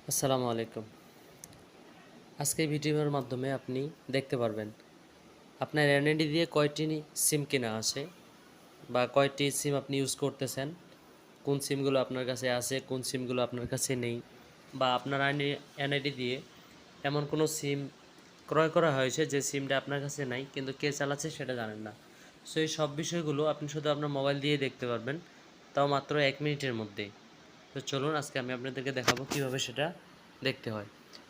আসসালামু আলাইকুম। আজকে এই ভিডিওর মাধ্যমে আপনি দেখতে পারবেন আপনার NID দিয়ে কয়টি সিম কেনা আছে বা কয়টি সিম আপনি ইউজ করতেছেন, কোন সিমগুলো আপনার কাছে আছে, কোন সিমগুলো আপনার কাছে নেই, বা আপনার NID দিয়ে এমন কোনো সিম ক্রয় করা হয়েছে যে সিমটা আপনার কাছে নাই কিন্তু কে চালাচ্ছে সেটা জানেন না। সো এই সব বিষয়গুলো আপনি শুধু আপনার মোবাইল দিয়ে দেখতে পারবেন, তাও মাত্র 1 মিনিটের মধ্যে। তো চলুন আজকে আমি আপনাদেরকে দেখাবো কিভাবে সেটা দেখতে হয়।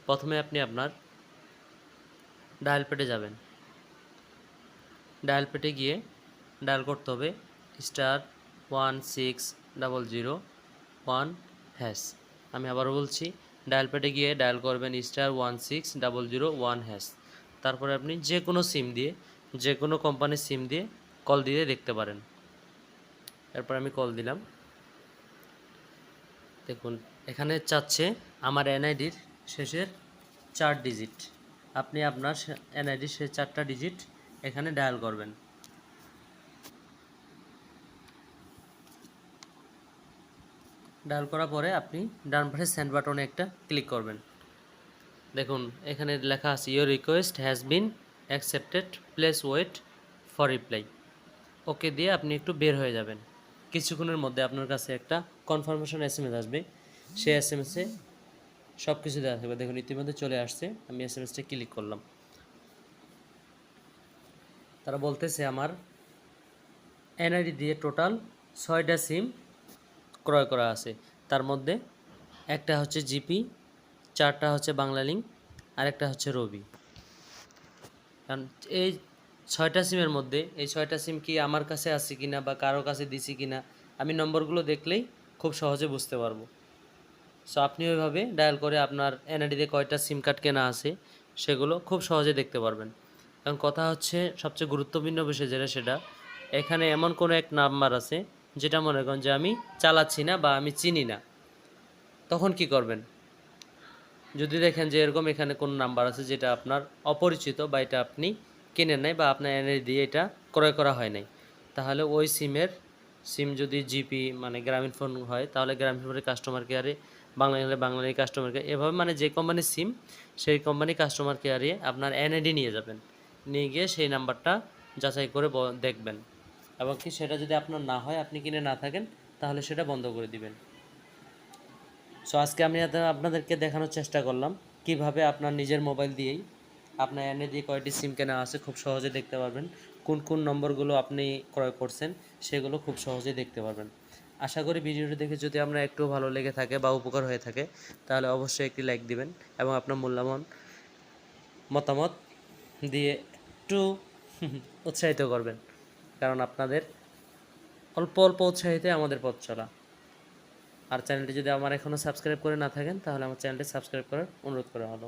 প্রথমে আপনি আপনার ডায়াল প্যাডে যাবেন। ডায়াল প্যাডে গিয়ে ডায়াল করতে হবে *1600 1#। আমি আবারও বলছি, ডায়াল প্যাডে গিয়ে ডায়াল করবেন *1600 1#। তারপরে আপনি যে কোনো সিম দিয়ে, যে কোনো কোম্পানির সিম দিয়ে কল দিয়ে দেখতে পারেন। এরপর আমি কল দিলাম। দেখুন এখানে চাচ্ছে আমার NIDর শেষের 4 ডিজিট। আপনি আপনার NIDর শেষ 4টা ডিজিট এখানে ডায়াল করবেন। ডায়াল করার পরে আপনি ডান পাশে সেন্ড বাটনে একটা ক্লিক করবেন। দেখুন এখানে লেখা আছে your request has been accepted, please wait for reply. Okay দিয়ে আপনি একটু বের হয়ে যাবেন। কিছুক্ষণের মধ্যে আপনার কাছে একটা কনফার্মেশন SMS আসবে। সেই SMS-এ সব কিছু দেওয়া থাকবে। দেখুন ইতিমধ্যে চলে আসছে, আমি SMS-টা ক্লিক করলাম। তারা বলতেছে আমার NID দিয়ে টোটাল 6টা সিম ক্রয় করা আছে। তার মধ্যে একটা হচ্ছে জিপি, 4টা হচ্ছে বাংলা লিঙ্ক, আরেকটা হচ্ছে রবি। কারণ এই 6টা সিমের মধ্যে এই 6টা সিম কি আমার কাছে আছে কিনা বা কারো কাছে দিছি কিনা আমি নম্বরগুলো দেখলেই খুব সহজে বুঝতে পারবো। সো আপনি ওইভাবে ডায়াল করে আপনার NID-তে কয়টা সিম কার্ড কেনা আছে সেগুলো খুব সহজে দেখতে পারবেন। কারণ কথা হচ্ছে সবচেয়ে গুরুত্বপূর্ণ বিষয় যেটা, সেটা এখানে এমন কোনো এক নাম্বার আছে যেটা মনে করেন যে আমি চালাচ্ছি না বা আমি চিনি না, তখন কি করবেন? যদি দেখেন যে এরকম এখানে কোনো নাম্বার আছে যেটা আপনার অপরিচিত বা এটা আপনি কিনেন নাই বা আপনার NID দিয়ে এটা ক্রয় করা হয় নাই, তাহলে ওই সিম যদি জিপি মানে গ্রামীণ ফোন হয় তাহলে গ্রামীণ ফোনের কাস্টমার কেয়ারে, বাংলা হলে বাংলার কাস্টমার কেয়ার, এভাবে মানে যে কোম্পানির সিম সেই কোম্পানি কাস্টমার কেয়ারে আপনার NID নিয়ে যাবেন। নিয়ে গিয়ে সেই নাম্বারটা যাচাই করে দেখবেন, এবং কি সেটা যদি আপনার না হয়, আপনি কিনে না থাকেন, তাহলে সেটা বন্ধ করে দিবেন। সো আজকে আমি আপনাদেরকে দেখানোর চেষ্টা করলাম কিভাবে আপনার নিজের মোবাইল দিয়েই আপনার NID দিয়ে কয়টি সিম কেনা আছে খুব সহজে দেখতে পারবেন। কোন কোন নম্বরগুলো আপনি ক্রয় করছেন সেগুলো খুব সহজেই দেখতে পারবেন। আশা করি ভিডিওটি দেখে যদি আপনার একটু ভালো লেগে থাকে বা উপকার হয়ে থাকে তাহলে অবশ্যই একটি লাইক দিবেন এবং আপনার মূল্যবান মতামত দিয়ে একটু উৎসাহিত করবেন, কারণ আপনাদের অল্প অল্প উৎসাহিতে আমাদের পথ চলা। আর চ্যানেলটি যদি আমার এখনও সাবস্ক্রাইব করে না থাকেন তাহলে আমার চ্যানেলটি সাবস্ক্রাইব করার অনুরোধ করা হলো।